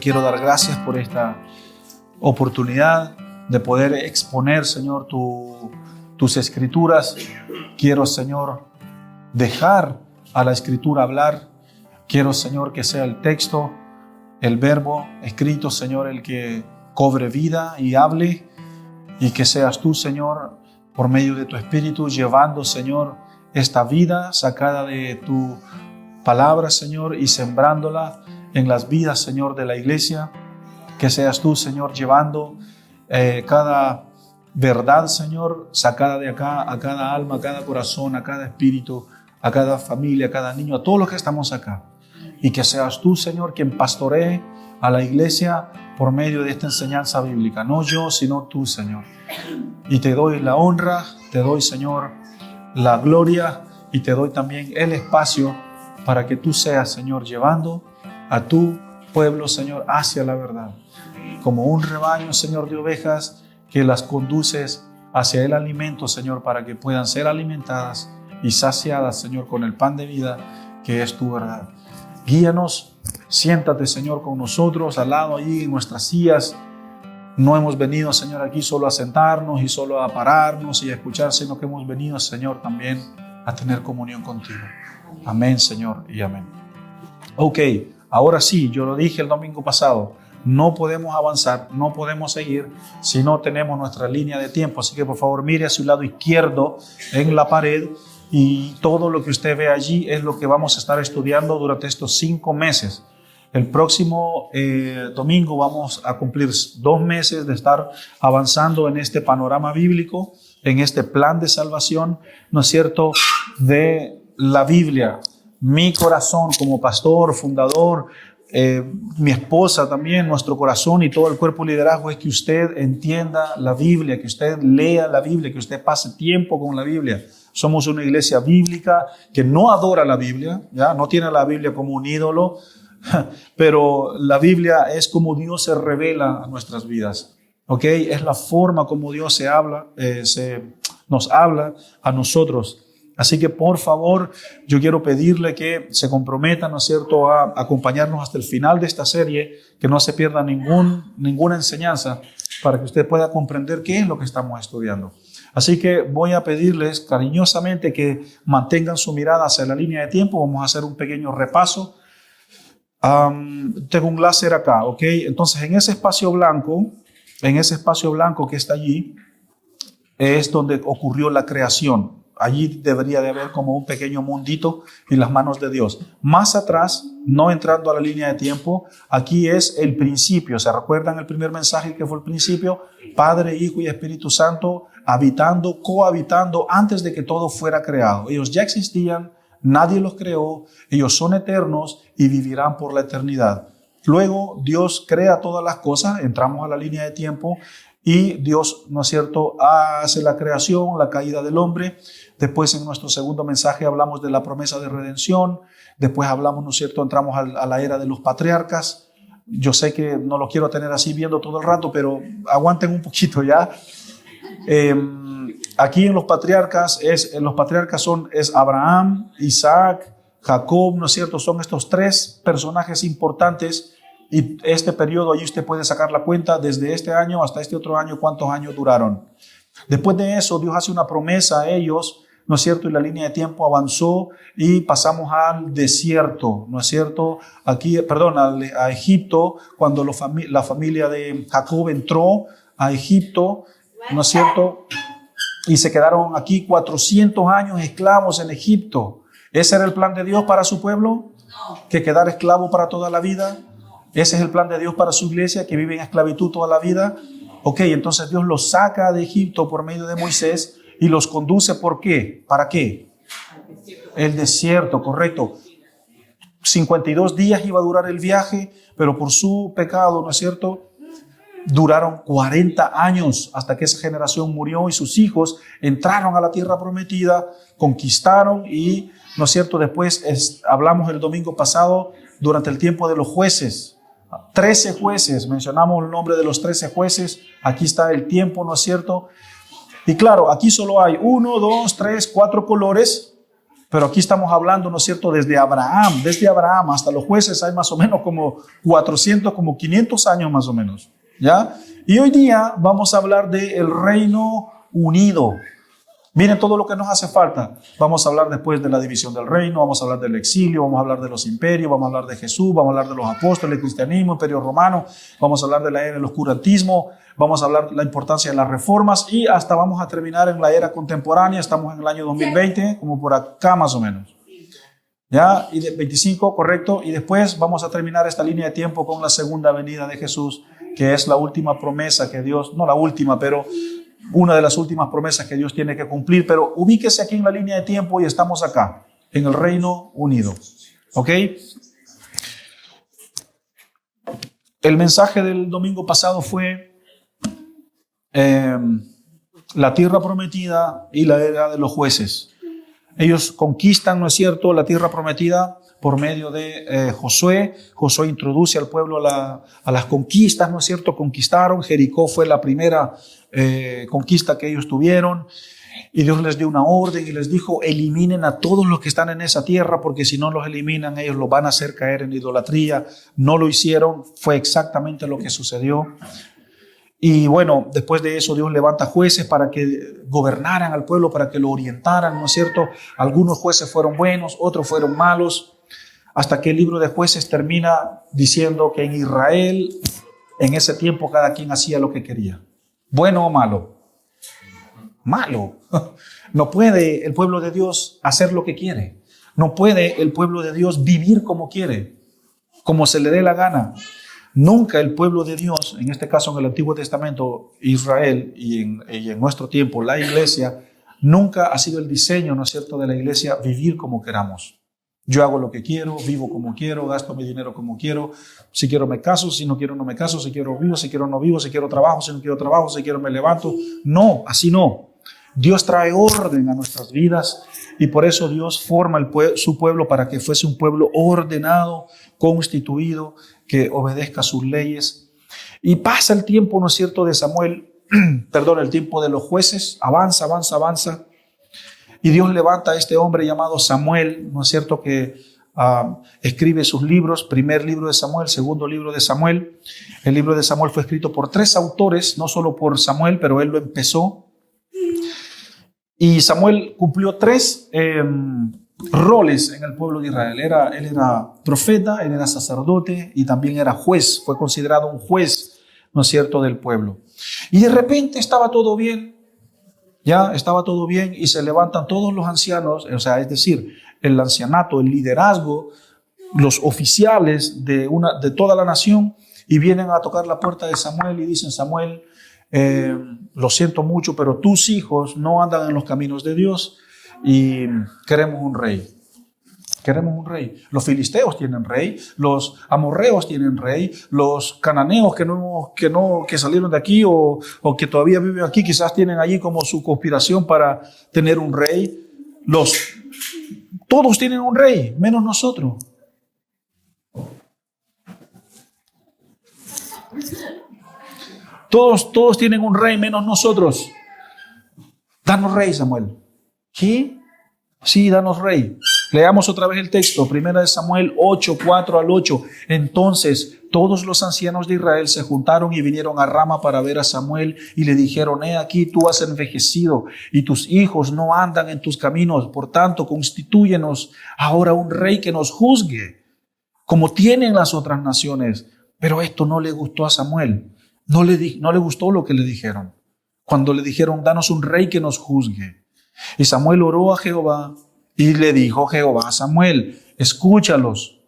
quiero dar gracias por esta oportunidad de poder exponer, Señor, tus escrituras. Quiero, Señor, dejar a la escritura hablar. Quiero, Señor, que sea el texto, el verbo escrito, Señor, el que cobre vida y hable, y que seas tú, Señor, por medio de tu Espíritu, llevando, Señor, esta vida sacada de tu palabra, Señor, y sembrándola en las vidas, Señor, de la iglesia. Que seas tú, Señor, llevando cada verdad, Señor, sacada de acá, a cada alma, a cada corazón, a cada espíritu, a cada familia, a cada niño, a todos los que estamos acá. Y que seas tú, Señor, quien pastoree a la iglesia por medio de esta enseñanza bíblica. No yo, sino tú, Señor. Y te doy la honra, te doy, Señor, la gloria, y te doy también el espacio para que tú seas, Señor, llevando a tu pueblo, Señor, hacia la verdad. Como un rebaño, Señor, de ovejas, que las conduces hacia el alimento, Señor, para que puedan ser alimentadas y saciadas, Señor, con el pan de vida que es tu verdad. Guíanos, siéntate, Señor, con nosotros, al lado allí en nuestras sillas. No hemos venido, Señor, aquí solo a sentarnos y solo a pararnos y a escuchar, sino que hemos venido, Señor, también a tener comunión contigo. Amén, Señor, y amén. Ok, ahora sí, yo lo dije el domingo pasado, no podemos avanzar, no podemos seguir si no tenemos nuestra línea de tiempo. Así que por favor mire a su lado izquierdo en la pared, y todo lo que usted ve allí es lo que vamos a estar estudiando durante estos 5 meses. El próximo domingo vamos a cumplir 2 meses de estar avanzando en este panorama bíblico, en este plan de salvación, ¿no es cierto?, de la Biblia. Mi corazón como pastor, fundador, mi esposa también, nuestro corazón y todo el cuerpo de liderazgo es que usted entienda la Biblia, que usted lea la Biblia, que usted pase tiempo con la Biblia. Somos una iglesia bíblica que no adora la Biblia, ¿ya? No tiene la Biblia como un ídolo, pero la Biblia es como Dios se revela a nuestras vidas, ¿ok? Es la forma como Dios nos habla a nosotros. Así que por favor, yo quiero pedirle que se comprometan, ¿no es cierto?, a acompañarnos hasta el final de esta serie, que no se pierda ninguna enseñanza, para que usted pueda comprender qué es lo que estamos estudiando. Así que voy a pedirles cariñosamente que mantengan su mirada hacia la línea de tiempo. Vamos a hacer un pequeño repaso. Tengo un láser acá, ¿ok? Entonces en ese espacio blanco que está allí, es donde ocurrió la creación. Allí debería de haber como un pequeño mundito en las manos de Dios. Más atrás, no entrando a la línea de tiempo, aquí es el principio. ¿Se recuerdan el primer mensaje que fue el principio? Padre, Hijo y Espíritu Santo habitando, cohabitando antes de que todo fuera creado. Ellos ya existían, nadie los creó, ellos son eternos y vivirán por la eternidad. Luego Dios crea todas las cosas, entramos a la línea de tiempo, y Dios, ¿no es cierto?, hace la creación, la caída del hombre. Después en nuestro segundo mensaje hablamos de la promesa de redención. Después hablamos, ¿no es cierto?, entramos a la era de los patriarcas. Yo sé que no lo quiero tener así viendo todo el rato, pero aguanten un poquito ya. Aquí en los patriarcas es Abraham, Isaac, Jacob, ¿no es cierto? Son estos 3 personajes importantes. Y este periodo, ahí usted puede sacar la cuenta desde este año hasta este otro año, cuántos años duraron. Después de eso, Dios hace una promesa a ellos, ¿no es cierto? Y la línea de tiempo avanzó y pasamos al desierto, ¿no es cierto? A Egipto, cuando la familia de Jacob entró a Egipto, ¿no es cierto? Y se quedaron aquí 400 años esclavos en Egipto. ¿Ese era el plan de Dios para su pueblo? ¿Que quedar esclavo para toda la vida? ¿Ese es el plan de Dios para su iglesia, que vive en esclavitud toda la vida? Ok, entonces Dios los saca de Egipto por medio de Moisés y los conduce. ¿Por qué? ¿Para qué? El desierto, correcto. 52 días iba a durar el viaje, pero por su pecado, ¿no es cierto?, duraron 40 años hasta que esa generación murió y sus hijos entraron a la tierra prometida, conquistaron y, ¿no es cierto?, después hablamos el domingo pasado durante el tiempo de los jueces. 13 jueces, mencionamos el nombre de los 13 jueces, aquí está el tiempo, ¿no es cierto? Y claro, aquí solo hay 1, 2, 3, 4 colores, Pero aquí estamos hablando, ¿no es cierto?, desde Abraham hasta los jueces hay más o menos como 400, como 500 años más o menos, ¿ya? Y hoy día vamos a hablar del Reino Unido. Miren todo lo que nos hace falta. Vamos a hablar después de la división del reino, vamos a hablar del exilio, vamos a hablar de los imperios, vamos a hablar de Jesús, vamos a hablar de los apóstoles, el cristianismo, imperio romano, vamos a hablar de la era del oscurantismo, vamos a hablar de la importancia de las reformas y hasta vamos a terminar en la era contemporánea. Estamos en el año 2020, como por acá más o menos. ¿Ya? Y de 25, correcto. Y después vamos a terminar esta línea de tiempo con la segunda venida de Jesús, que es la última promesa que Dios, no la última, pero una de las últimas promesas que Dios tiene que cumplir. Pero ubíquese aquí en la línea de tiempo y estamos acá, en el Reino Unido. ¿Ok? El mensaje del domingo pasado fue la tierra prometida y la era de los jueces. Ellos conquistan, ¿no es cierto?, la tierra prometida por medio de Josué. Josué introduce al pueblo a las conquistas, ¿no es cierto? Conquistaron. Jericó fue la primera conquista que ellos tuvieron. Y Dios les dio una orden y les dijo: eliminen a todos los que están en esa tierra, porque si no los eliminan, ellos los van a hacer caer en idolatría. No lo hicieron, fue exactamente lo que sucedió. Y bueno, después de eso Dios levanta jueces para que gobernaran al pueblo, para que lo orientaran, ¿no es cierto? Algunos jueces fueron buenos, otros fueron malos, hasta que el libro de Jueces termina diciendo que en Israel, en ese tiempo, cada quien hacía lo que quería. ¿Bueno o malo? Malo. No puede el pueblo de Dios hacer lo que quiere. No puede el pueblo de Dios vivir como quiere, como se le dé la gana. Nunca el pueblo de Dios, en este caso en el Antiguo Testamento, Israel, y en nuestro tiempo, la iglesia, nunca ha sido el diseño, ¿no es cierto?, de la iglesia vivir como queramos. Yo hago lo que quiero, vivo como quiero, gasto mi dinero como quiero. Si quiero me caso, si no quiero no me caso, si quiero vivo, si quiero no vivo, si quiero trabajo, si no quiero trabajo, si quiero me levanto. No, así no. Dios trae orden a nuestras vidas y por eso Dios forma su pueblo para que fuese un pueblo ordenado, constituido, que obedezca sus leyes. Y pasa el tiempo, ¿no es cierto?, de Samuel, el tiempo de los jueces, avanza. Y Dios levanta a este hombre llamado Samuel, ¿no es cierto?, que escribe sus libros, primer libro de Samuel, segundo libro de Samuel. El libro de Samuel fue escrito por 3 autores, no solo por Samuel, pero él lo empezó. Y Samuel cumplió 3 roles en el pueblo de Israel. Él era profeta, él era sacerdote y también era juez. Fue considerado un juez, ¿no es cierto?, del pueblo. Y de repente estaba todo bien. Ya estaba todo bien y se levantan todos los ancianos, o sea, es decir, el ancianato, el liderazgo, los oficiales de toda la nación, y vienen a tocar la puerta de Samuel y dicen: Samuel, lo siento mucho, pero tus hijos no andan en los caminos de Dios y queremos un rey. Queremos un rey. Los filisteos tienen rey, los amorreos tienen rey, los cananeos que salieron de aquí o que todavía viven aquí, quizás tienen allí como su conspiración para tener un rey. Todos tienen un rey, menos nosotros. Todos tienen un rey, menos nosotros. Danos rey, Samuel. ¿Qué? Sí, danos rey. Leamos otra vez el texto, 1 Samuel 8, 4 al 8. Entonces todos los ancianos de Israel se juntaron y vinieron a Rama para ver a Samuel y le dijeron: he aquí, tú has envejecido y tus hijos no andan en tus caminos. Por tanto, constitúyenos ahora un rey que nos juzgue, como tienen las otras naciones. Pero esto no le gustó a Samuel. No le gustó lo que le dijeron. Cuando le dijeron: danos un rey que nos juzgue. Y Samuel oró a Jehová y le dijo Jehová a Samuel: escúchalos,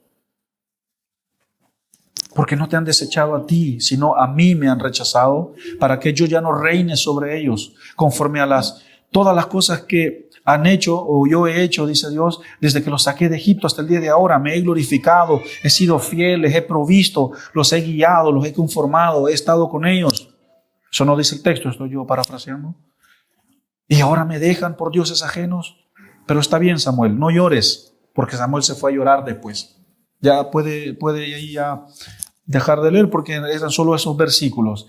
porque no te han desechado a ti, sino a mí me han rechazado, para que yo ya no reine sobre ellos, conforme a todas las cosas que han hecho o yo he hecho, dice Dios, desde que los saqué de Egipto hasta el día de ahora. Me he glorificado, he sido fiel, les he provisto, los he guiado, los he conformado, he estado con ellos. Eso no dice el texto, estoy yo parafraseando. Y ahora me dejan por dioses ajenos. Pero está bien, Samuel, no llores, porque Samuel se fue a llorar después. Ya puede ahí ya dejar de leer, porque eran solo esos versículos.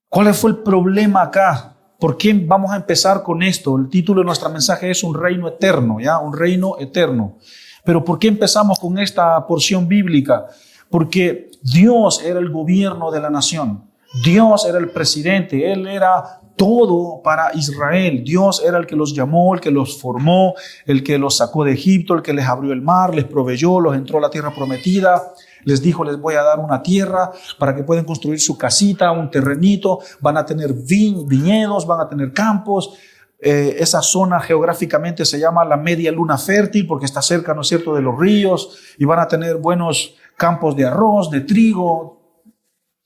¿Cuál fue el problema acá? ¿Por qué vamos a empezar con esto? El título de nuestro mensaje es un reino eterno, ¿ya? Un reino eterno. Pero ¿por qué empezamos con esta porción bíblica? Porque Dios era el gobierno de la nación. Dios era el presidente. Él era todo para Israel. Dios era el que los llamó, el que los formó, el que los sacó de Egipto, el que les abrió el mar, les proveyó, los entró a la tierra prometida. Les dijo, les voy a dar una tierra para que puedan construir su casita, un terrenito. Van a tener viñedos, van a tener campos. Esa zona geográficamente se llama la media luna fértil porque está cerca, ¿no es cierto?, de los ríos, y van a tener buenos campos de arroz, de trigo,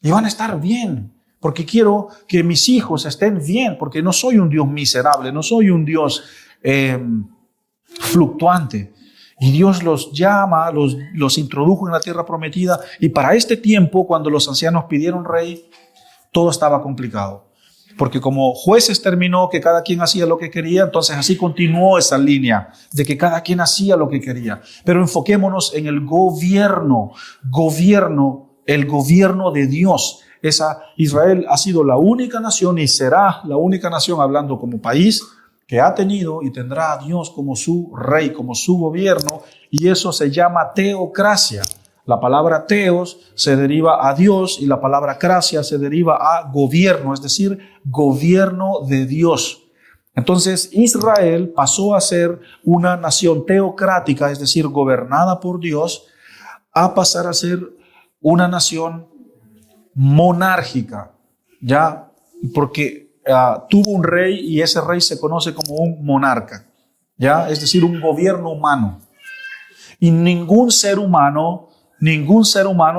y van a estar bien, porque quiero que mis hijos estén bien, porque no soy un Dios miserable, no soy un Dios fluctuante. Y Dios los llama, los introdujo en la tierra prometida, y para este tiempo, cuando los ancianos pidieron rey, todo estaba complicado. Porque como Jueces terminó que cada quien hacía lo que quería, entonces así continuó esa línea de que cada quien hacía lo que quería. Pero enfoquémonos en el gobierno, el gobierno de Dios. Israel ha sido la única nación y será la única nación, hablando como país, que ha tenido y tendrá a Dios como su rey, como su gobierno, y eso se llama teocracia. La palabra teos se deriva a Dios y la palabra cracia se deriva a gobierno, es decir, gobierno de Dios. Entonces Israel pasó a ser una nación teocrática, es decir, gobernada por Dios, a pasar a ser una nación monárquica, ¿ya? Porque tuvo un rey y ese rey se conoce como un monarca, ¿ya? Es decir, un gobierno humano. Y ningún ser humano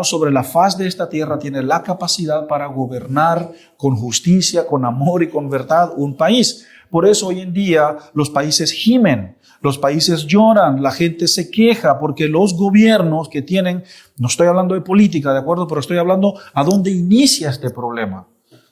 sobre la faz de esta tierra tiene la capacidad para gobernar con justicia, con amor y con verdad un país. Por eso hoy en día los países gimen, los países lloran, la gente se queja porque los gobiernos que tienen, no estoy hablando de política, ¿de acuerdo? Pero estoy hablando a dónde inicia este problema.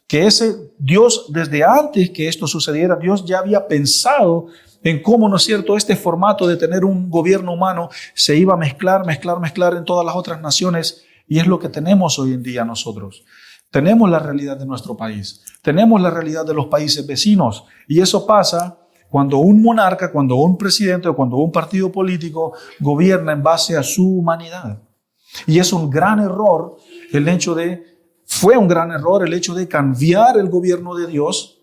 Que Dios, desde antes que esto sucediera, Dios ya había pensado en cómo, ¿no es cierto?, este formato de tener un gobierno humano se iba a mezclar en todas las otras naciones, y es lo que tenemos hoy en día nosotros. Tenemos la realidad de nuestro país, tenemos la realidad de los países vecinos, y eso pasa cuando un monarca, cuando un presidente o cuando un partido político gobierna en base a su humanidad. Y es un gran error fue un gran error el hecho de cambiar el gobierno de Dios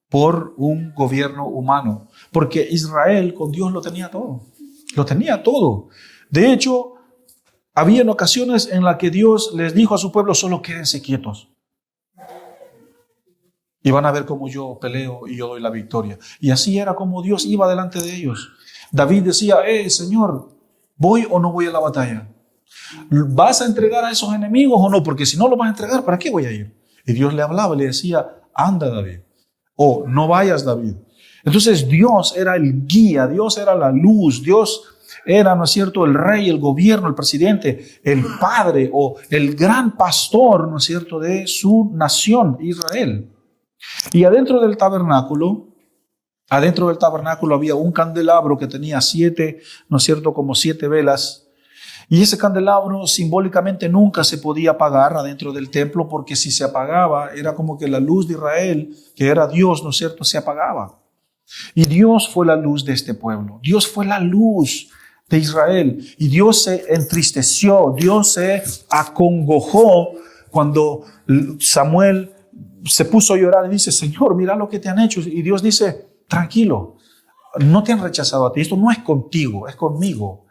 por un gobierno humano, porque Israel con Dios lo tenía todo. De hecho, había ocasiones en las que Dios les dijo a su pueblo, solo quédense quietos. Y van a ver cómo yo peleo y yo doy la victoria. Y así era como Dios iba delante de ellos. David decía, Señor, ¿voy o no voy a la batalla? ¿Vas a entregar a esos enemigos o no? Porque si no los vas a entregar, ¿para qué voy a ir? Y Dios le hablaba, le decía, anda David. O no vayas, David. Entonces Dios era el guía, Dios era la luz, Dios era, ¿no es cierto?, el rey, el gobierno, el presidente, el padre o el gran pastor, ¿no es cierto?, de su nación, Israel. Y adentro del tabernáculo había un candelabro que tenía 7, ¿no es cierto?, como 7 velas. Y ese candelabro simbólicamente nunca se podía apagar adentro del templo, porque si se apagaba era como que la luz de Israel, que era Dios, ¿no es cierto?, se apagaba. Y Dios fue la luz de este pueblo. Dios fue la luz de Israel. Y Dios se entristeció, Dios se acongojó cuando Samuel se puso a llorar y dice, Señor, mira lo que te han hecho. Y Dios dice, tranquilo, no te han rechazado a ti, esto no es contigo, es conmigo.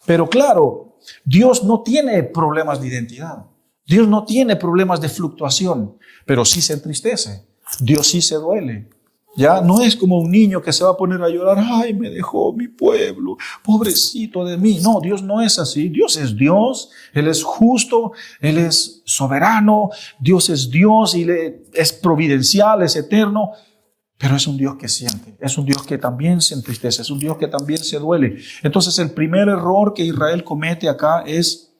Pero claro, Dios no tiene problemas de identidad. Dios no tiene problemas de fluctuación, pero sí se entristece. Dios sí se duele. Ya no es como un niño que se va a poner a llorar. Ay, me dejó mi pueblo, pobrecito de mí. No, Dios no es así. Dios es Dios. Él es justo. Él es soberano. Dios es Dios y es providencial, es eterno. Pero es un Dios que siente, es un Dios que también se entristece, es un Dios que también se duele. Entonces el primer error que Israel comete acá es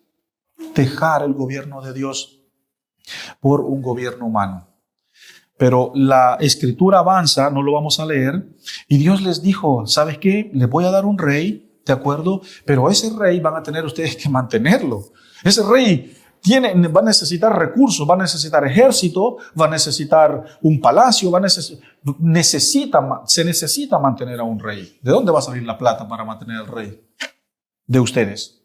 dejar el gobierno de Dios por un gobierno humano. Pero la escritura avanza, no lo vamos a leer, y Dios les dijo, ¿sabes qué? Les voy a dar un rey, ¿de acuerdo? Pero ese rey van a tener ustedes que mantenerlo. Ese rey va a necesitar recursos, va a necesitar ejército, va a necesitar un palacio, se necesita mantener a un rey. ¿De dónde va a salir la plata para mantener al rey? De ustedes.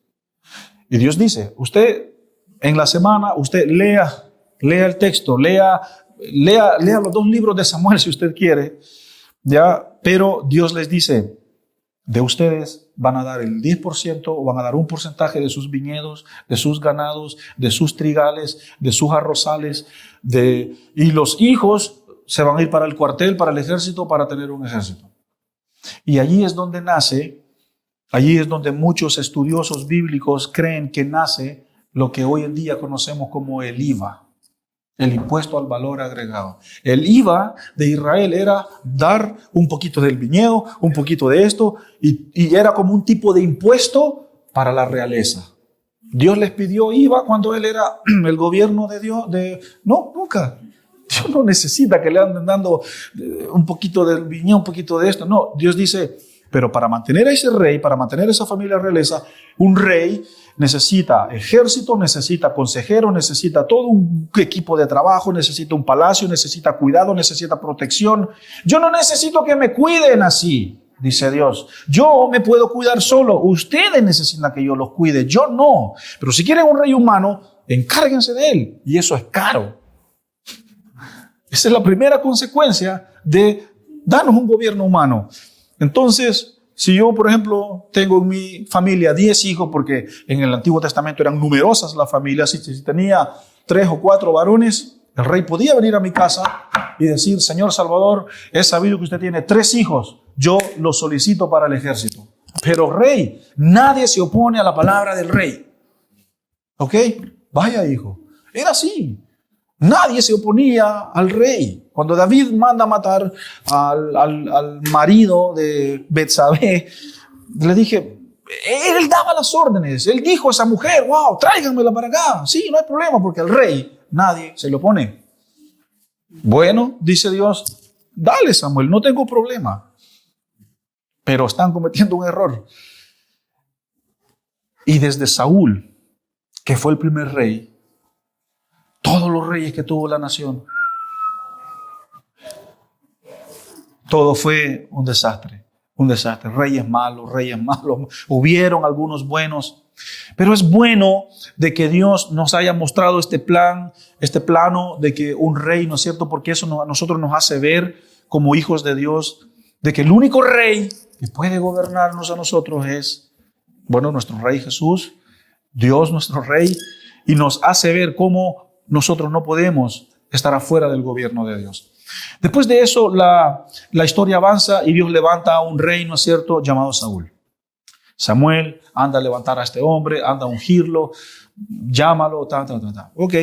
Y Dios dice, usted en la semana, usted lea el texto, lea los 2 libros de Samuel si usted quiere, ¿ya? Pero Dios les dice, de ustedes van a dar el 10% o van a dar un porcentaje de sus viñedos, de sus ganados, de sus trigales, de sus arrozales, y los hijos se van a ir para el cuartel, para el ejército, para tener un ejército. Y allí es donde muchos estudiosos bíblicos creen que nace lo que hoy en día conocemos como el IVA. El impuesto al valor agregado. El IVA de Israel era dar un poquito del viñedo, un poquito de esto, y era como un tipo de impuesto para la realeza. ¿Dios les pidió IVA cuando Él era el gobierno de Dios? No, nunca. Dios no necesita que le anden dando un poquito del viñedo, un poquito de esto. No, Dios dice, pero para mantener a ese rey, para mantener a esa familia realeza, un rey necesita ejército, necesita consejero, necesita todo un equipo de trabajo, necesita un palacio, necesita cuidado, necesita protección. Yo no necesito que me cuiden así, dice Dios. Yo me puedo cuidar solo. Ustedes necesitan que yo los cuide, yo no. Pero si quieren un rey humano, encárguense de él. Y eso es caro. Esa es la primera consecuencia de darnos un gobierno humano. Entonces, si yo, por ejemplo, tengo en mi familia 10 hijos, porque en el Antiguo Testamento eran numerosas las familias, si tenía 3 o 4 varones, el rey podía venir a mi casa y decir, Señor Salvador, he sabido que usted tiene 3 hijos, yo los solicito para el ejército. Pero rey, nadie se opone a la palabra del rey. ¿Ok? Vaya hijo. Era así. Nadie se oponía al rey. Cuando David manda a matar al marido de Betsabé, le dije, él daba las órdenes. Él dijo a esa mujer, wow, tráiganmela para acá. Sí, no hay problema, porque al rey nadie se le opone. Bueno, dice Dios, dale Samuel, no tengo problema. Pero están cometiendo un error. Y desde Saúl, que fue el primer rey, todos los reyes que tuvo la nación, todo fue un desastre, reyes malos, hubieron algunos buenos, pero es bueno de que Dios nos haya mostrado este plano de que un rey, ¿no es cierto? Porque eso a nosotros nos hace ver como hijos de Dios, de que el único rey que puede gobernarnos a nosotros es, bueno, nuestro rey Jesús, Dios nuestro rey, y nos hace ver cómo nosotros no podemos estar afuera del gobierno de Dios. Después de eso, la historia avanza y Dios levanta a un rey, ¿no es cierto?, llamado Saúl. Samuel anda a levantar a este hombre, anda a ungirlo, llámalo, Ok,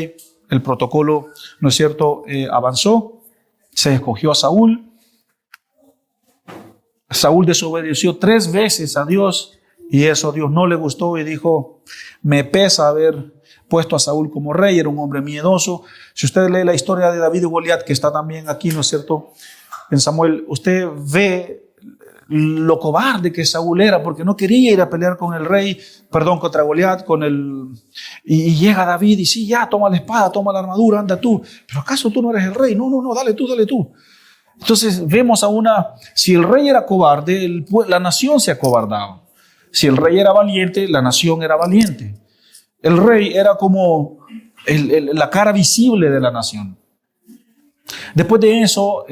el protocolo, ¿no es cierto?, avanzó, se escogió a Saúl. Saúl desobedeció 3 veces a Dios y eso a Dios no le gustó y dijo, me pesa haber puesto a Saúl como rey, era un hombre miedoso. Si usted lee la historia de David y Goliat, que está también aquí, ¿no es cierto?, en Samuel, usted ve lo cobarde que Saúl era, porque no quería ir a pelear con el rey, contra Goliat, y llega David y sí, ya, toma la espada, toma la armadura, anda tú. Pero ¿acaso tú no eres el rey? No, dale tú. Entonces vemos si el rey era cobarde, la nación se acobardaba. Si el rey era valiente, la nación era valiente. El rey era como la cara visible de la nación. Después de eso,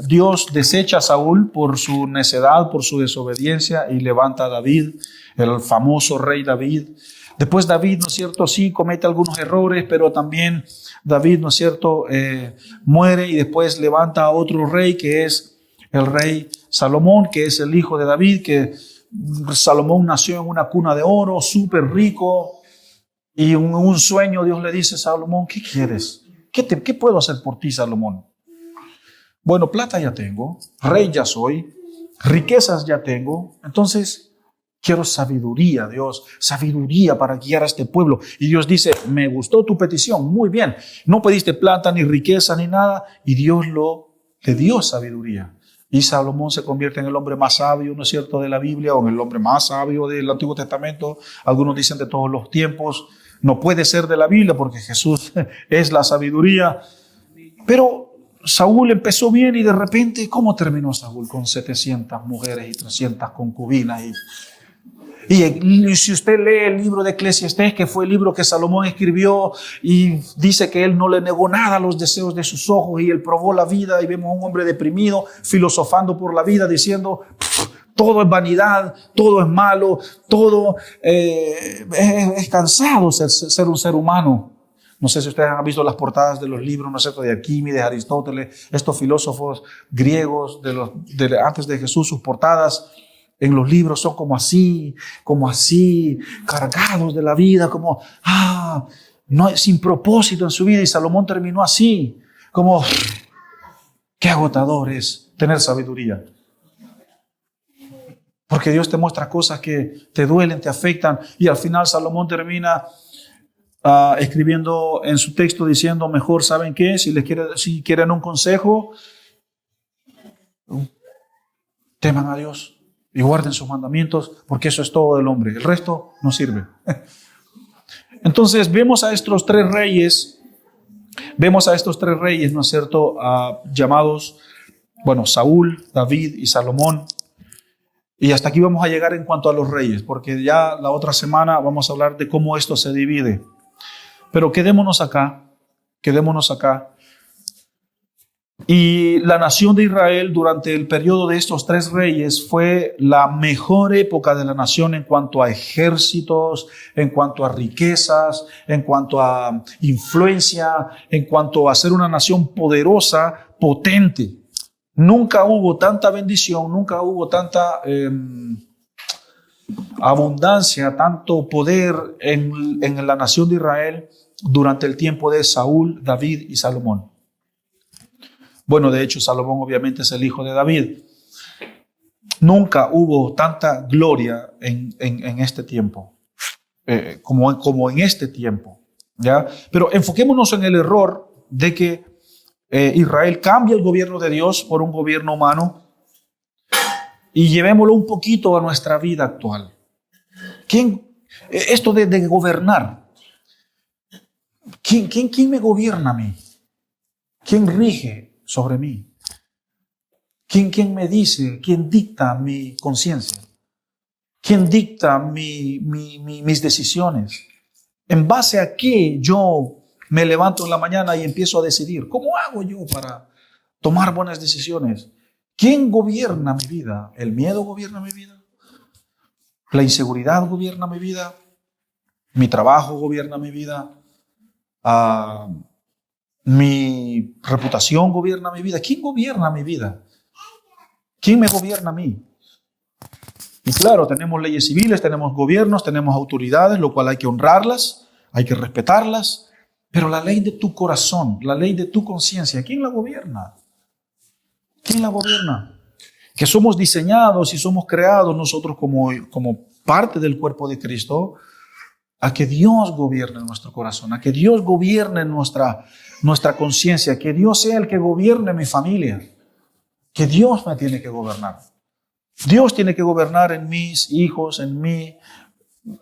Dios desecha a Saúl por su necedad, por su desobediencia y levanta a David, el famoso rey David. Después David, ¿no es cierto?, sí comete algunos errores, pero también David, ¿no es cierto?, muere y después levanta a otro rey que es el rey Salomón, que es el hijo de David, que Salomón nació en una cuna de oro, súper rico. Y en un sueño Dios le dice a Salomón, ¿qué quieres? ¿Qué puedo hacer por ti, Salomón? Bueno, plata ya tengo, rey ya soy, riquezas ya tengo, entonces quiero sabiduría, Dios, sabiduría para guiar a este pueblo. Y Dios dice, me gustó tu petición, muy bien, no pediste plata, ni riqueza, ni nada, y Dios le dio sabiduría. Y Salomón se convierte en el hombre más sabio, ¿no es cierto?, de la Biblia, o en el hombre más sabio del Antiguo Testamento. Algunos dicen de todos los tiempos. no puede ser de la Biblia porque Jesús es la sabiduría. Pero Saúl empezó bien y de repente, ¿cómo terminó Saúl? Con 700 mujeres y 300 concubinas. Y si usted lee el libro de Eclesiastés, que fue el libro que Salomón escribió, y dice que él no le negó nada a los deseos de sus ojos y él probó la vida, y vemos a un hombre deprimido filosofando por la vida diciendo, todo es vanidad, todo es malo, todo es cansado ser un ser humano. No sé si ustedes han visto las portadas de los libros, ¿no es cierto?, de Arquímedes, Aristóteles, estos filósofos griegos antes de Jesús, sus portadas en los libros son como así, cargados de la vida, como, no, sin propósito en su vida. Y Salomón terminó así, como, qué agotador es tener sabiduría. Porque Dios te muestra cosas que te duelen, te afectan. Y al final Salomón termina escribiendo en su texto diciendo, mejor, ¿saben qué? Si quieren un consejo, teman a Dios y guarden sus mandamientos, porque eso es todo del hombre. El resto no sirve. Entonces vemos a estos tres reyes, ¿no es cierto?, llamados, Saúl, David y Salomón. Y hasta aquí vamos a llegar en cuanto a los reyes, porque ya la otra semana vamos a hablar de cómo esto se divide. Pero quedémonos acá. Y la nación de Israel durante el periodo de estos tres reyes fue la mejor época de la nación en cuanto a ejércitos, en cuanto a riquezas, en cuanto a influencia, en cuanto a ser una nación poderosa, potente. Nunca hubo tanta bendición, nunca hubo tanta abundancia, tanto poder en la nación de Israel durante el tiempo de Saúl, David y Salomón. Bueno, de hecho, Salomón obviamente es el hijo de David. Nunca hubo tanta gloria en este tiempo, como en este tiempo, ¿ya? Pero enfoquémonos en el error de que Israel cambia el gobierno de Dios por un gobierno humano y llevémoslo un poquito a nuestra vida actual. Esto de gobernar, ¿quién me gobierna a mí? ¿Quién rige sobre mí? ¿Quién me dice? ¿Quién dicta mi conciencia? ¿Quién dicta mis decisiones? ¿En base a qué yo me levanto en la mañana y empiezo a decidir? ¿Cómo hago yo para tomar buenas decisiones? ¿Quién gobierna mi vida? ¿El miedo gobierna mi vida? ¿La inseguridad gobierna mi vida? ¿Mi trabajo gobierna mi vida? ¿Mi reputación gobierna mi vida? ¿Quién gobierna mi vida? ¿Quién me gobierna a mí? Y claro, tenemos leyes civiles, tenemos gobiernos, tenemos autoridades, lo cual hay que honrarlas, hay que respetarlas. Pero la ley de tu corazón, la ley de tu conciencia, ¿quién la gobierna? ¿Quién la gobierna? Que somos diseñados y somos creados nosotros como parte del cuerpo de Cristo a que Dios gobierne nuestro corazón, a que Dios gobierne nuestra conciencia, que Dios sea el que gobierne mi familia, que Dios me tiene que gobernar. Dios tiene que gobernar en mis hijos, en mi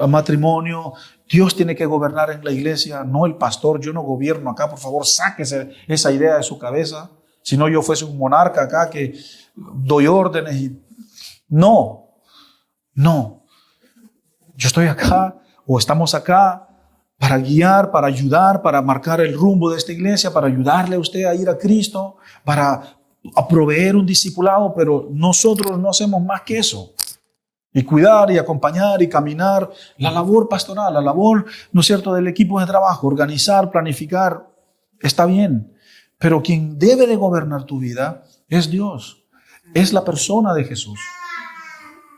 matrimonio. Dios tiene que gobernar en la iglesia, no el pastor. Yo no gobierno acá, por favor, sáquese esa idea de su cabeza. Si no, yo fuese un monarca acá que doy órdenes. No. Yo estoy acá o estamos acá para guiar, para ayudar, para marcar el rumbo de esta iglesia, para ayudarle a usted a ir a Cristo, para proveer un discipulado, pero nosotros no hacemos más que eso. Y cuidar y acompañar y caminar, la labor pastoral, la labor, ¿no es cierto?, del equipo de trabajo, organizar, planificar, está bien. Pero quien debe de gobernar tu vida es Dios, es la persona de Jesús.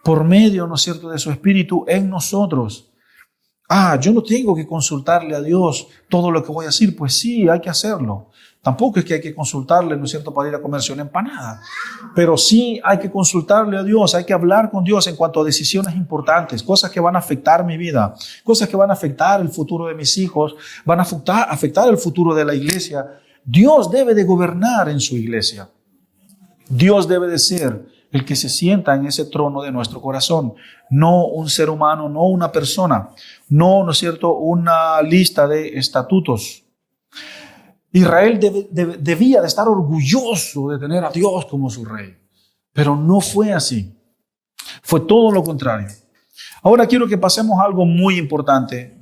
Por medio, ¿no es cierto?, de su Espíritu en nosotros. Yo no tengo que consultarle a Dios todo lo que voy a decir. Pues sí, hay que hacerlo. Tampoco es que hay que consultarle, ¿no es cierto?, para ir a comerse una empanada. Pero sí hay que consultarle a Dios, hay que hablar con Dios en cuanto a decisiones importantes, cosas que van a afectar mi vida, cosas que van a afectar el futuro de mis hijos, van a afectar el futuro de la iglesia. Dios debe de gobernar en su iglesia. Dios debe de ser el que se sienta en ese trono de nuestro corazón, no un ser humano, no una persona, ¿no es cierto?, una lista de estatutos. Israel debía de estar orgulloso de tener a Dios como su rey, pero no fue así. Fue todo lo contrario. Ahora quiero que pasemos a algo muy importante,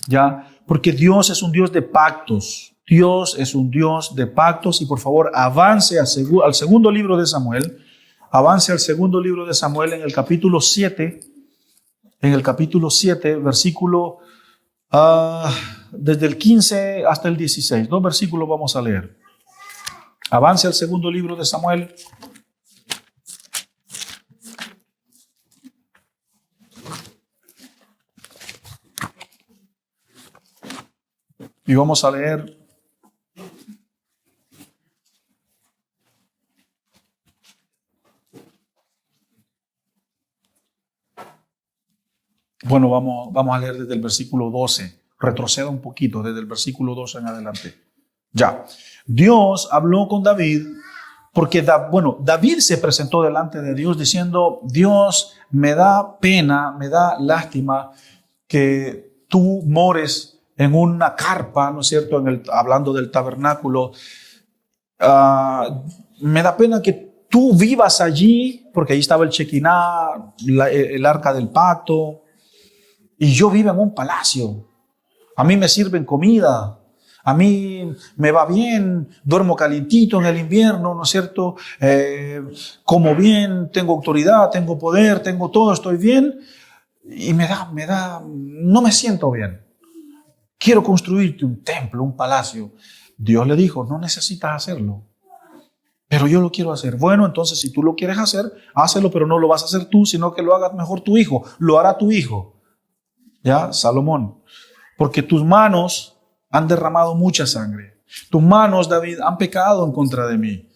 ¿ya? Porque Dios es un Dios de pactos. Dios es un Dios de pactos y por favor avance al segundo libro de Samuel. Avance al segundo libro de Samuel en el capítulo 7. En el capítulo 7, versículo desde el 15 hasta el 16. 2 versículos vamos a leer. Avance al segundo libro de Samuel. Y vamos a leer bueno, vamos a leer desde el versículo 12. Retroceda un poquito desde el versículo 12 en adelante. Ya. Dios habló con David porque David se presentó delante de Dios diciendo: Dios, me da pena, me da lástima que tú mores en una carpa, ¿no es cierto?, hablando del tabernáculo. Me da pena que tú vivas allí, porque ahí estaba el Shekinah, el arca del pacto, y yo vivo en un palacio. A mí me sirven comida, a mí me va bien, duermo calientito en el invierno, ¿no es cierto? Como bien, tengo autoridad, tengo poder, tengo todo, estoy bien, y no me siento bien. Quiero construirte un templo, un palacio. Dios le dijo: no necesitas hacerlo, pero yo lo quiero hacer. Bueno, entonces si tú lo quieres hacer, hácelo, pero no lo vas a hacer tú, sino que lo haga mejor tu hijo. Lo hará tu hijo, ¿ya? Salomón. Porque tus manos han derramado mucha sangre. Tus manos, David, han pecado en contra de mí.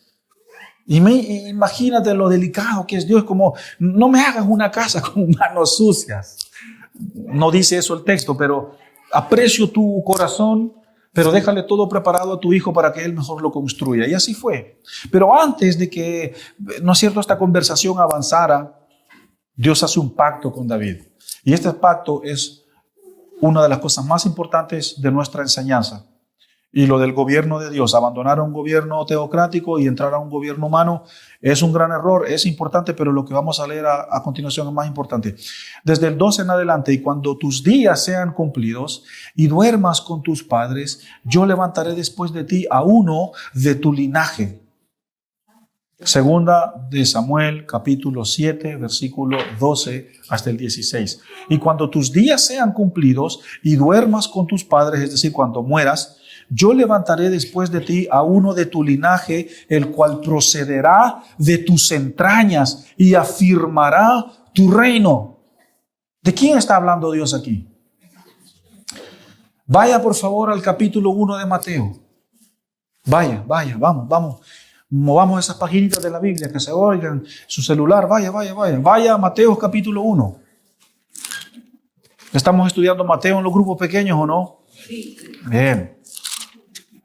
Imagínate lo delicado que es Dios, como no me hagas una casa con manos sucias. No dice eso el texto, pero aprecio tu corazón, pero déjale todo preparado a tu hijo para que él mejor lo construya. Y así fue. Pero antes de que, ¿no es cierto?, esta conversación avanzara, Dios hace un pacto con David. Y este pacto es una de las cosas más importantes de nuestra enseñanza. Y lo del gobierno de Dios, abandonar un gobierno teocrático y entrar a un gobierno humano, es un gran error, es importante, pero lo que vamos a leer a continuación es más importante. Desde el 12 en adelante: y cuando tus días sean cumplidos y duermas con tus padres, yo levantaré después de ti a uno de tu linaje. Segunda de Samuel, capítulo 7, versículo 12 hasta el 16. Y cuando tus días sean cumplidos y duermas con tus padres, es decir, cuando mueras, yo levantaré después de ti a uno de tu linaje, el cual procederá de tus entrañas y afirmará tu reino. ¿De quién está hablando Dios aquí? Vaya por favor al capítulo 1 de Mateo. Vaya, vamos. Movamos esas paginitas de la Biblia, que se oigan, su celular, vaya. Vaya a Mateo capítulo 1. ¿Estamos estudiando Mateo en los grupos pequeños o no? Sí. Bien.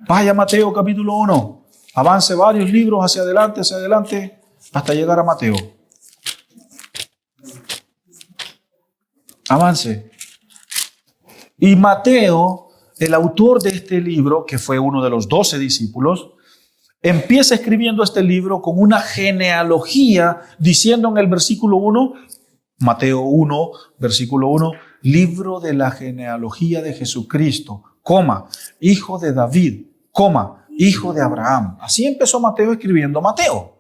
Vaya a Mateo capítulo 1. Avance varios libros hacia adelante, hasta llegar a Mateo. Avance. Y Mateo, el autor de este libro, que fue uno de los 12 discípulos, empieza escribiendo este libro con una genealogía, diciendo en el versículo 1, Mateo 1, versículo 1, libro de la genealogía de Jesucristo, hijo de David, hijo de Abraham. Así empezó Mateo escribiendo Mateo.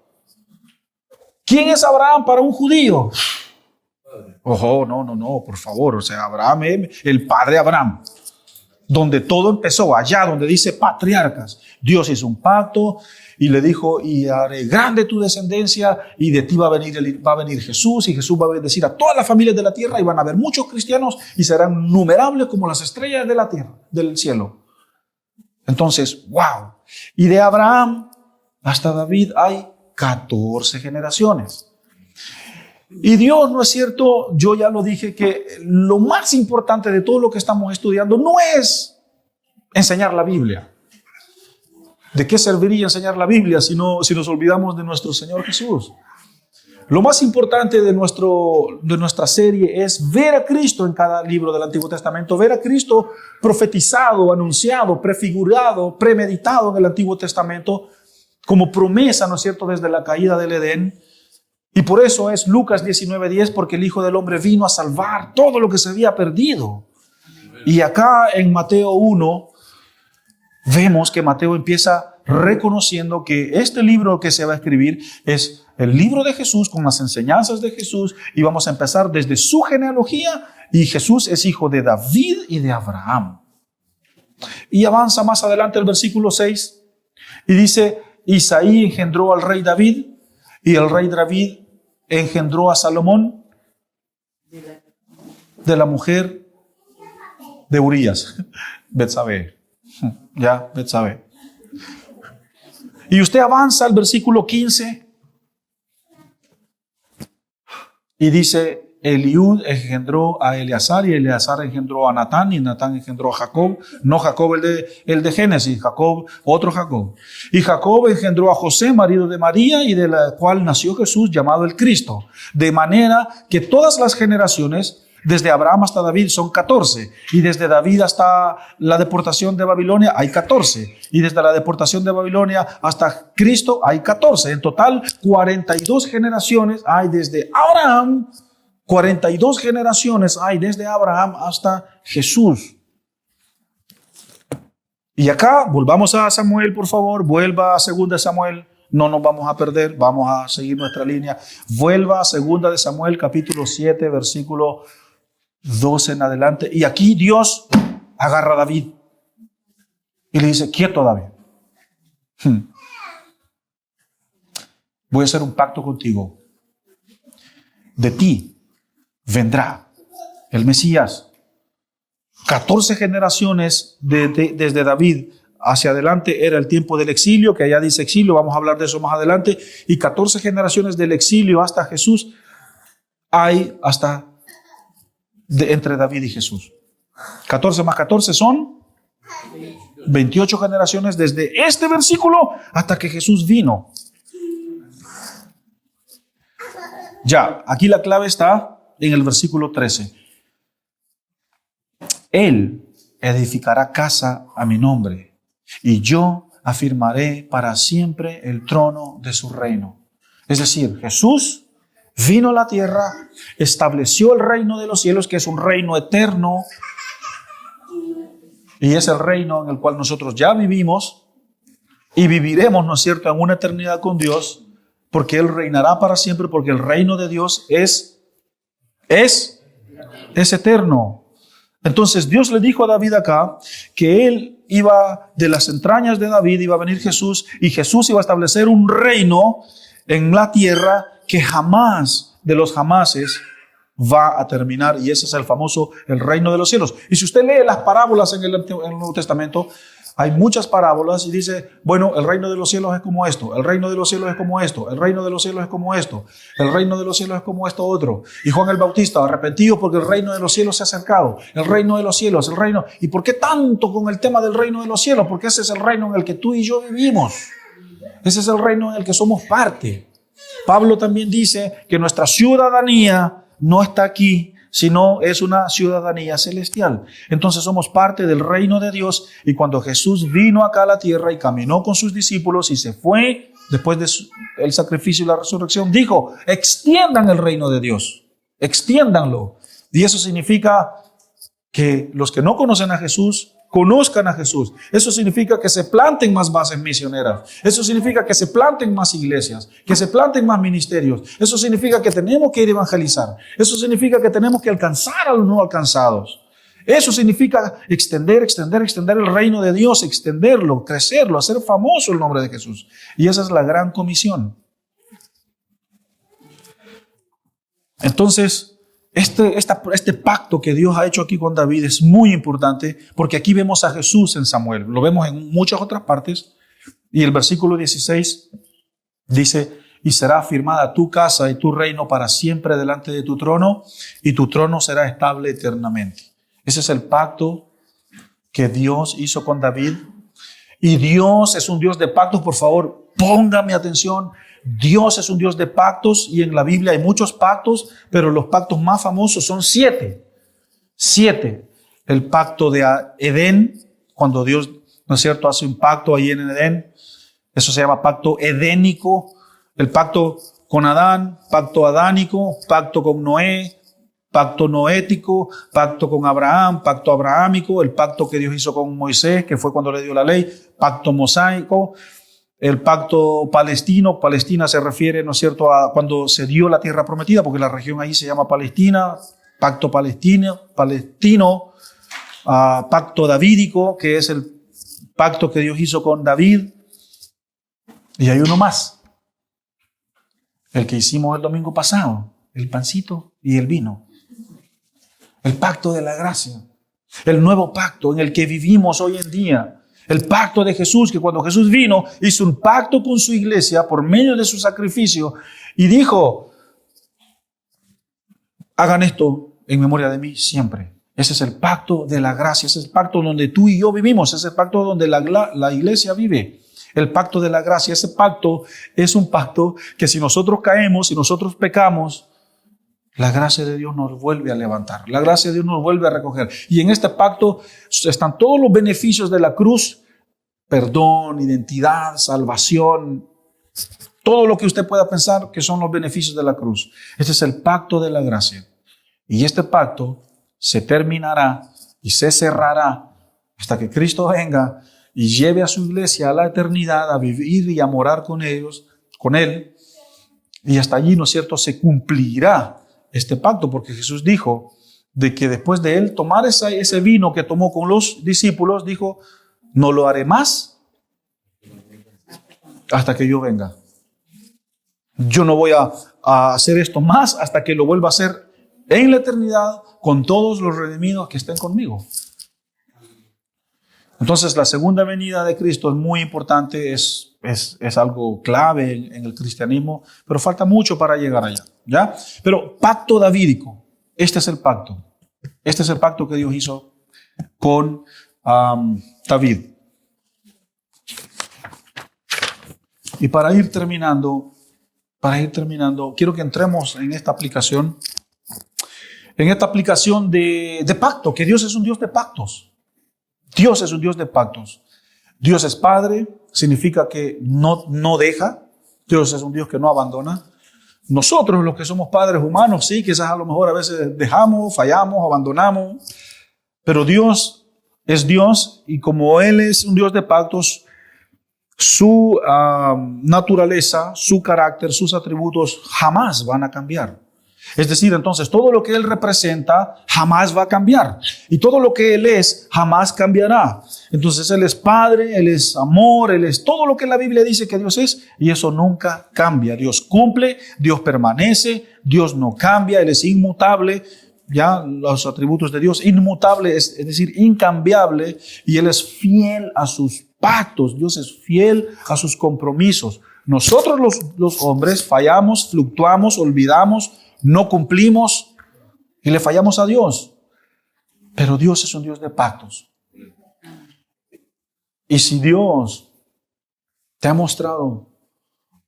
¿Quién es Abraham para un judío? Ojo, no, por favor. O sea, Abraham es el padre Abraham. Donde todo empezó, allá donde dice patriarcas. Dios hizo un pacto y le dijo: y haré grande tu descendencia, y de ti va a venir Jesús, y Jesús va a bendecir a todas las familias de la tierra, y van a haber muchos cristianos y serán numerables como las estrellas de la tierra, del cielo. Entonces, wow. Y de Abraham hasta David hay 14 generaciones. Y Dios, ¿no es cierto? Yo ya lo dije, que lo más importante de todo lo que estamos estudiando no es enseñar la Biblia. ¿De qué serviría enseñar la Biblia si nos olvidamos de nuestro Señor Jesús? Lo más importante de nuestra serie es ver a Cristo en cada libro del Antiguo Testamento, ver a Cristo profetizado, anunciado, prefigurado, premeditado en el Antiguo Testamento como promesa, ¿no es cierto?, desde la caída del Edén. Y por eso es Lucas 19:10, porque el Hijo del Hombre vino a salvar todo lo que se había perdido. Y acá en Mateo 1, vemos que Mateo empieza reconociendo que este libro que se va a escribir es el libro de Jesús con las enseñanzas de Jesús, y vamos a empezar desde su genealogía, y Jesús es hijo de David y de Abraham. Y avanza más adelante el versículo 6 y dice: Isaí engendró al rey David, y el rey David engendró a Salomón de la mujer de Urías, Betsabé. Ya, Betsabé. Y usted avanza al versículo 15 y dice: Eliud engendró a Eleazar, y Eleazar engendró a Natán, y Natán engendró a Jacob. No Jacob el de Génesis, Jacob, otro Jacob. Y Jacob engendró a José, marido de María, y de la cual nació Jesús, llamado el Cristo. De manera que todas las generaciones, desde Abraham hasta David, son 14. Y desde David hasta la deportación de Babilonia hay 14. Y desde la deportación de Babilonia hasta Cristo hay 14. En total, 42 generaciones hay desde Abraham. 42 generaciones hay desde Abraham hasta Jesús. Y acá, volvamos a Samuel, por favor. Vuelva a 2 Samuel. No nos vamos a perder, vamos a seguir nuestra línea. Vuelva a 2 Samuel, capítulo 7, versículo 12 en adelante. Y aquí Dios agarra a David y le dice: quieto, David. Voy a hacer un pacto contigo. De ti vendrá el Mesías. 14 generaciones desde David hacia adelante era el tiempo del exilio, que allá dice exilio, vamos a hablar de eso más adelante. Y 14 generaciones del exilio hasta Jesús hay entre David y Jesús. 14 más 14 son 28 generaciones desde este versículo hasta que Jesús vino. Ya, aquí la clave está en el versículo 13. Él edificará casa a mi nombre, y yo afirmaré para siempre el trono de su reino. Es decir, Jesús vino a la tierra, estableció el reino de los cielos, que es un reino eterno, y es el reino en el cual nosotros ya vivimos y viviremos, ¿no es cierto?, en una eternidad con Dios, porque Él reinará para siempre, porque el reino de Dios es eterno. Entonces Dios le dijo a David acá que Él iba, de las entrañas de David iba a venir Jesús, y Jesús iba a establecer un reino en la tierra que jamás de los jamases va a terminar, y ese es el reino de los cielos. Y si usted lee las parábolas en el Nuevo Testamento, hay muchas parábolas y dice: bueno, el reino de los cielos es como esto, el reino de los cielos es como esto, el reino de los cielos es como esto, el reino de los cielos es como esto otro. Y Juan el Bautista: arrepentido porque el reino de los cielos se ha acercado, el reino de los cielos, el reino. ¿Y por qué tanto con el tema del reino de los cielos? Porque ese es el reino en el que tú y yo vivimos. Ese es el reino en el que somos parte. Pablo también dice que nuestra ciudadanía no está aquí, sino es una ciudadanía celestial. Entonces somos parte del reino de Dios, y cuando Jesús vino acá a la tierra y caminó con sus discípulos y se fue después del sacrificio y la resurrección, dijo: extiendan el reino de Dios, extiéndanlo. Y eso significa que los que no conocen a Jesús conozcan a Jesús. Eso significa que se planten más bases misioneras. Eso significa que se planten más iglesias, que se planten más ministerios. Eso significa que tenemos que ir a evangelizar. Eso significa que tenemos que alcanzar a los no alcanzados. Eso significa extender el reino de Dios, extenderlo, crecerlo, hacer famoso el nombre de Jesús. Y esa es la gran comisión. Entonces, este pacto que Dios ha hecho aquí con David es muy importante, porque aquí vemos a Jesús en Samuel. Lo vemos en muchas otras partes. Y el versículo 16 dice: y será afirmada tu casa y tu reino para siempre delante de tu trono, y tu trono será estable eternamente. Ese es el pacto que Dios hizo con David. Y Dios es un Dios de pactos. Por favor, póngame atención. Dios es un Dios de pactos y en la Biblia hay muchos pactos, pero los pactos más famosos son 7. 7. El pacto de Edén, cuando Dios, ¿no es cierto?, hace un pacto ahí en Edén. Eso se llama pacto edénico. El pacto con Adán, pacto adánico, pacto con Noé, pacto noético, pacto con Abraham, pacto abrahámico, el pacto que Dios hizo con Moisés, que fue cuando le dio la ley, pacto mosaico. El pacto palestino, Palestina se refiere, ¿no es cierto?, a cuando se dio la tierra prometida, porque la región ahí se llama Palestina, pacto palestino, pacto davídico, que es el pacto que Dios hizo con David. Y hay uno más, el que hicimos el domingo pasado, el pancito y el vino. El pacto de la gracia, el nuevo pacto en el que vivimos hoy en día. El pacto de Jesús, que cuando Jesús vino, hizo un pacto con su iglesia por medio de su sacrificio y dijo, hagan esto en memoria de mí siempre. Ese es el pacto de la gracia, ese es el pacto donde tú y yo vivimos, ese es el pacto donde la iglesia vive. El pacto de la gracia, ese pacto es un pacto que si nosotros caemos, si nosotros pecamos, la gracia de Dios nos vuelve a levantar. La gracia de Dios nos vuelve a recoger. Y en este pacto están todos los beneficios de la cruz. Perdón, identidad, salvación. Todo lo que usted pueda pensar que son los beneficios de la cruz. Este es el pacto de la gracia. Y este pacto se terminará y se cerrará hasta que Cristo venga y lleve a su iglesia a la eternidad, a vivir y a morar con ellos, con Él. Y hasta allí, ¿no es cierto?, se cumplirá este pacto, porque Jesús dijo de que después de Él tomar ese vino que tomó con los discípulos, dijo, no lo haré más hasta que yo venga. Yo no voy a hacer esto más hasta que lo vuelva a hacer en la eternidad con todos los redimidos que estén conmigo. Entonces, la segunda venida de Cristo es muy importante, es algo clave en el cristianismo, pero falta mucho para llegar allá, ¿ya? Pero pacto davídico, este es el pacto. Este es el pacto que Dios hizo con David. Y para ir terminando, quiero que entremos en esta aplicación de pacto, que Dios es un Dios de pactos. Dios es un Dios de pactos. Dios es Padre, significa que no deja. Dios es un Dios que no abandona. Nosotros, los que somos padres humanos, sí, quizás a lo mejor a veces dejamos, fallamos, abandonamos. Pero Dios es Dios y como Él es un Dios de pactos, su naturaleza, su carácter, sus atributos jamás van a cambiar. Es decir, entonces, todo lo que Él representa jamás va a cambiar. Y todo lo que Él es jamás cambiará. Entonces, Él es Padre, Él es amor, Él es todo lo que la Biblia dice que Dios es. Y eso nunca cambia. Dios cumple, Dios permanece, Dios no cambia, Él es inmutable. Ya los atributos de Dios, inmutable, es decir, incambiable. Y Él es fiel a sus pactos. Dios es fiel a sus compromisos. Nosotros los hombres fallamos, fluctuamos, olvidamos, no cumplimos y le fallamos a Dios. Pero Dios es un Dios de pactos. Y si Dios te ha mostrado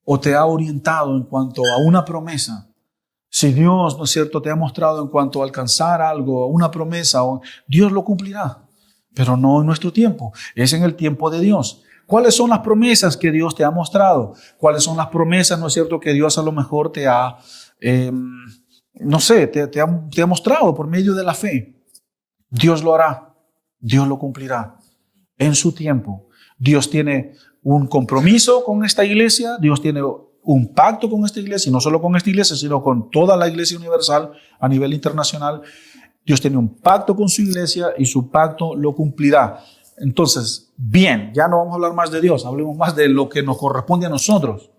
o te ha orientado en cuanto a una promesa, si Dios, ¿no es cierto?, te ha mostrado en cuanto a alcanzar algo, una promesa, Dios lo cumplirá. Pero no en nuestro tiempo, es en el tiempo de Dios. ¿Cuáles son las promesas que Dios te ha mostrado? ¿Cuáles son las promesas, no es cierto, que Dios a lo mejor te ha te ha mostrado por medio de la fe? Dios lo hará, Dios lo cumplirá en su tiempo. Dios tiene un compromiso con esta iglesia, Dios tiene un pacto con esta iglesia, y no solo con esta iglesia, sino con toda la iglesia universal a nivel internacional. Dios tiene un pacto con su iglesia y su pacto lo cumplirá. Entonces, bien, ya no vamos a hablar más de Dios, hablemos más de lo que nos corresponde a nosotros.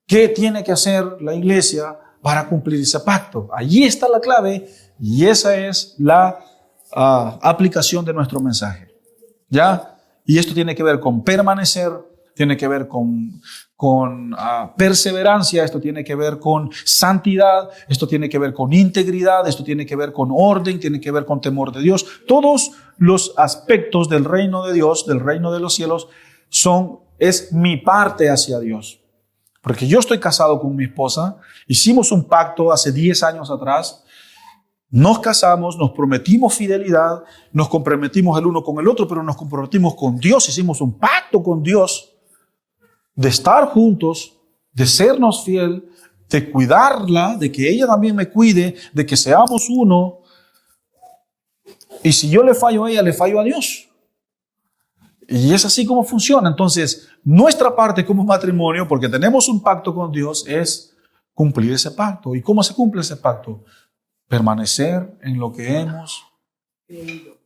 ¿Qué tiene que hacer la iglesia para cumplir ese pacto? Allí está la clave y esa es la aplicación de nuestro mensaje. ¿Ya? Y esto tiene que ver con permanecer, tiene que ver con perseverancia, esto tiene que ver con santidad, esto tiene que ver con integridad, esto tiene que ver con orden, tiene que ver con temor de Dios. Todos los aspectos del reino de Dios, del reino de los cielos, es mi parte hacia Dios. Porque yo estoy casado con mi esposa, hicimos un pacto hace 10 años atrás, nos casamos, nos prometimos fidelidad, nos comprometimos el uno con el otro, pero nos comprometimos con Dios, hicimos un pacto con Dios de estar juntos, de sernos fiel, de cuidarla, de que ella también me cuide, de que seamos uno. Y si yo le fallo a ella, le fallo a Dios. Y es así como funciona. Entonces, nuestra parte como matrimonio, porque tenemos un pacto con Dios, es cumplir ese pacto. ¿Y cómo se cumple ese pacto? Permanecer en lo que hemos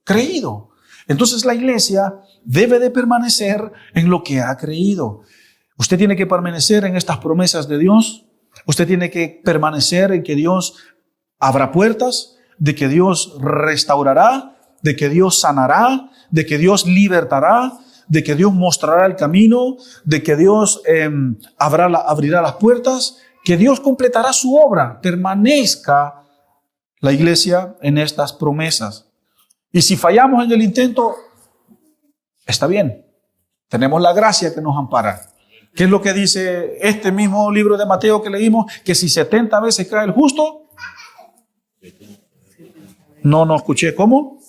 creído. Entonces, la iglesia debe de permanecer en lo que ha creído. Usted tiene que permanecer en estas promesas de Dios. Usted tiene que permanecer en que Dios abra puertas, de que Dios restaurará, de que Dios sanará, de que Dios libertará, de que Dios mostrará el camino, de que Dios abrirá las puertas, que Dios completará su obra. Permanezca la iglesia en estas promesas. Y si fallamos en el intento, está bien. Tenemos la gracia que nos ampara. ¿Qué es lo que dice este mismo libro de Mateo que leímos? Que si 70 veces cae el justo. No escuché. ¿Cómo?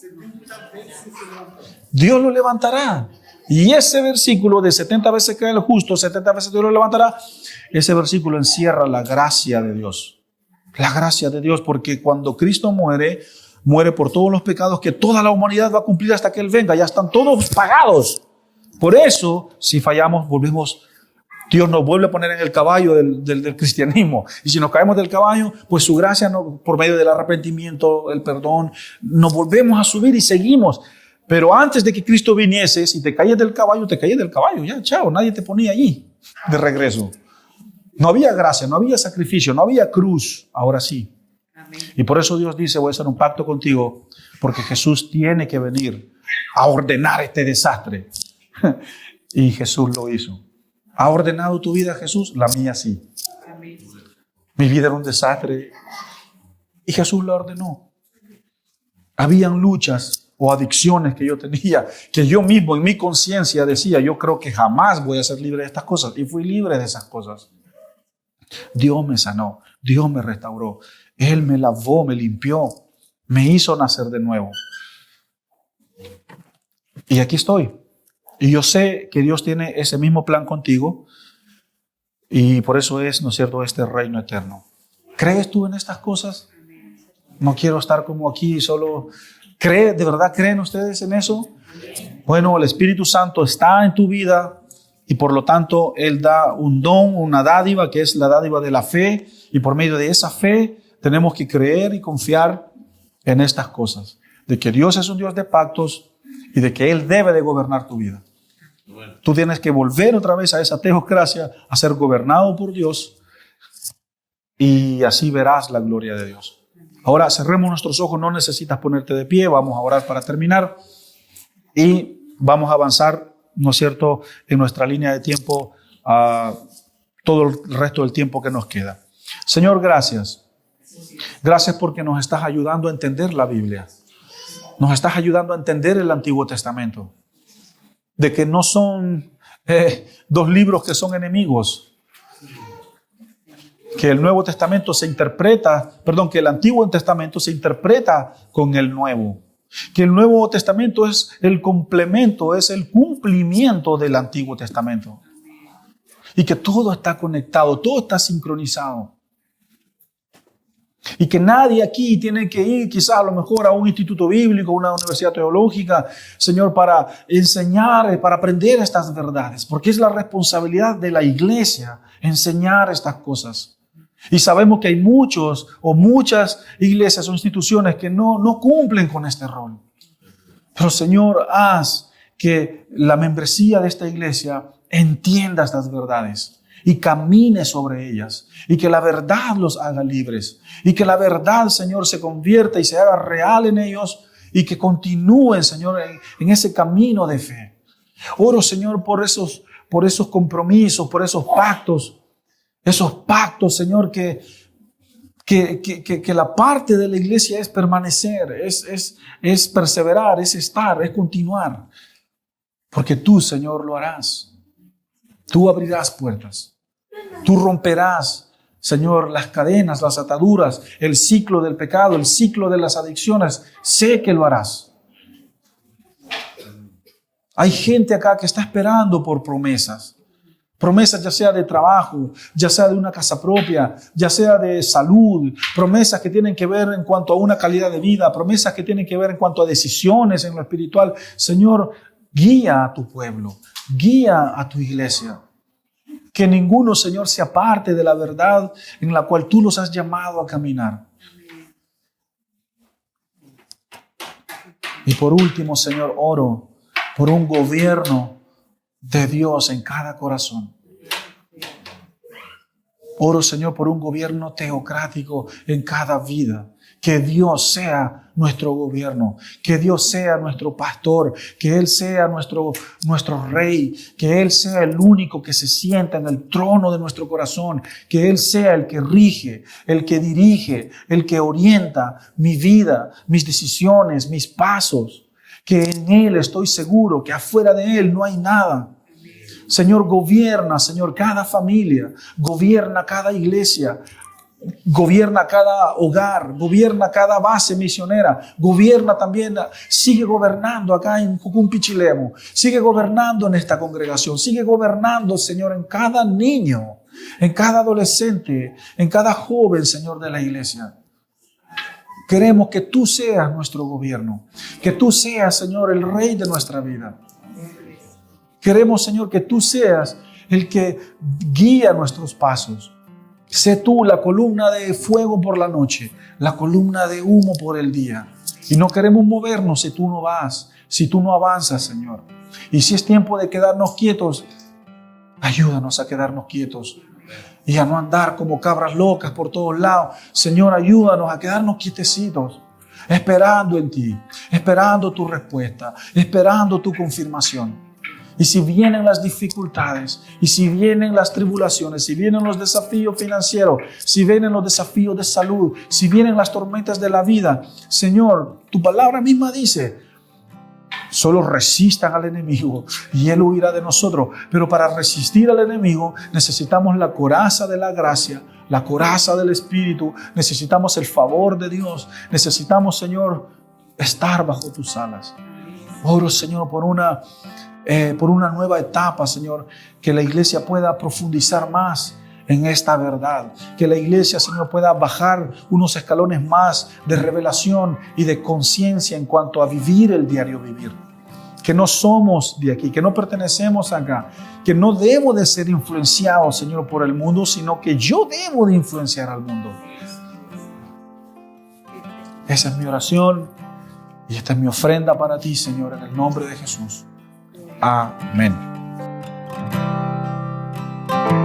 Dios lo levantará. Y ese versículo de 70 veces cae el justo, 70 veces Dios lo levantará, ese versículo encierra la gracia de Dios. La gracia de Dios, porque cuando Cristo muere por todos los pecados que toda la humanidad va a cumplir hasta que Él venga. Ya están todos pagados. Por eso, si fallamos, Dios nos vuelve a poner en el caballo del cristianismo. Y si nos caemos del caballo, pues su gracia, por medio del arrepentimiento, el perdón, nos volvemos a subir y seguimos. Pero antes de que Cristo viniese, si te caías del caballo, te caías del caballo. Ya, chao, nadie te ponía allí de regreso. No había gracia, no había sacrificio, no había cruz. Ahora sí. Amén. Y por eso Dios dice, voy a hacer un pacto contigo, porque Jesús tiene que venir a ordenar este desastre. Y Jesús lo hizo. ¿Ha ordenado tu vida Jesús? La mía sí. Amén. Mi vida era un desastre y Jesús la ordenó. Habían luchas o adicciones que yo tenía, que yo mismo en mi conciencia decía, yo creo que jamás voy a ser libre de estas cosas. Y fui libre de esas cosas. Dios me sanó, Dios me restauró. Él me lavó, me limpió, me hizo nacer de nuevo. Y aquí estoy. Y yo sé que Dios tiene ese mismo plan contigo. Y por eso es, ¿no es cierto?, este reino eterno. ¿Crees tú en estas cosas? No quiero estar como aquí solo... ¿De verdad creen ustedes en eso? Bueno, el Espíritu Santo está en tu vida y por lo tanto Él da un don, una dádiva, que es la dádiva de la fe. Y por medio de esa fe tenemos que creer y confiar en estas cosas. De que Dios es un Dios de pactos y de que Él debe de gobernar tu vida. Tú tienes que volver otra vez a esa teocracia, a ser gobernado por Dios y así verás la gloria de Dios. Ahora cerremos nuestros ojos, no necesitas ponerte de pie, vamos a orar para terminar y vamos a avanzar, ¿no es cierto?, en nuestra línea de tiempo todo el resto del tiempo que nos queda. Señor, gracias. Gracias porque nos estás ayudando a entender la Biblia. Nos estás ayudando a entender el Antiguo Testamento. De que no son dos libros que son enemigos. Que el Nuevo Testamento se interpreta, que el Antiguo Testamento se interpreta con el Nuevo. Que el Nuevo Testamento es el complemento, es el cumplimiento del Antiguo Testamento. Y que todo está conectado, todo está sincronizado. Y que nadie aquí tiene que ir quizás a lo mejor a un instituto bíblico, una universidad teológica, Señor, para enseñar, para aprender estas verdades. Porque es la responsabilidad de la iglesia enseñar estas cosas. Y sabemos que hay muchos o muchas iglesias o instituciones que no cumplen con este rol. Pero Señor, haz que la membresía de esta iglesia entienda estas verdades y camine sobre ellas, y que la verdad los haga libres, y que la verdad, Señor, se convierta y se haga real en ellos, y que continúen, Señor, en ese camino de fe. Oro, Señor, por esos compromisos, por esos pactos, Señor, que la parte de la iglesia es permanecer, es perseverar, es estar, es continuar. Porque tú, Señor, lo harás. Tú abrirás puertas. Tú romperás, Señor, las cadenas, las ataduras, el ciclo del pecado, el ciclo de las adicciones. Sé que lo harás. Hay gente acá que está esperando por promesas. Promesas ya sea de trabajo, ya sea de una casa propia, ya sea de salud, promesas que tienen que ver en cuanto a una calidad de vida, promesas que tienen que ver en cuanto a decisiones en lo espiritual. Señor, guía a tu pueblo, guía a tu iglesia. Que ninguno, Señor, se aparte de la verdad en la cual tú los has llamado a caminar. Y por último, Señor, oro por un gobierno de Dios en cada corazón. Oro, Señor, por un gobierno teocrático en cada vida. Que Dios sea nuestro gobierno, que Dios sea nuestro pastor, que Él sea nuestro rey, que Él sea el único que se sienta en el trono de nuestro corazón, que Él sea el que rige, el que dirige, el que orienta mi vida, mis decisiones, mis pasos, que en Él estoy seguro, que afuera de Él no hay nada. Señor, gobierna, Señor, cada familia, gobierna cada iglesia, gobierna cada hogar, gobierna cada base misionera, gobierna también, sigue gobernando acá en Jucumpichilemu, sigue gobernando en esta congregación, sigue gobernando, Señor, en cada niño, en cada adolescente, en cada joven, Señor, de la iglesia. Queremos que tú seas nuestro gobierno, que tú seas, Señor, el rey de nuestra vida. Queremos, Señor, que tú seas el que guía nuestros pasos. Sé tú la columna de fuego por la noche, la columna de humo por el día. Y no queremos movernos si tú no vas, si tú no avanzas, Señor. Y si es tiempo de quedarnos quietos, ayúdanos a quedarnos quietos y a no andar como cabras locas por todos lados. Señor, ayúdanos a quedarnos quietecitos, esperando en ti, esperando tu respuesta, esperando tu confirmación. Y si vienen las dificultades, y si vienen las tribulaciones, si vienen los desafíos financieros, si vienen los desafíos de salud, si vienen las tormentas de la vida, Señor, tu palabra misma dice, solo resistan al enemigo y él huirá de nosotros. Pero para resistir al enemigo necesitamos la coraza de la gracia, la coraza del Espíritu, necesitamos el favor de Dios, necesitamos, Señor, estar bajo tus alas. Oro, Señor, por una nueva etapa, Señor, que la iglesia pueda profundizar más en esta verdad, que la iglesia, Señor, pueda bajar unos escalones más de revelación y de conciencia en cuanto a vivir el diario vivir, que no somos de aquí, que no pertenecemos acá, que no debo de ser influenciado, Señor, por el mundo, sino que yo debo de influenciar al mundo. Esa es mi oración y esta es mi ofrenda para ti, Señor, en el nombre de Jesús. Amén.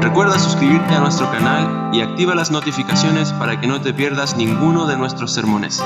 Recuerda suscribirte a nuestro canal y activa las notificaciones para que no te pierdas ninguno de nuestros sermones.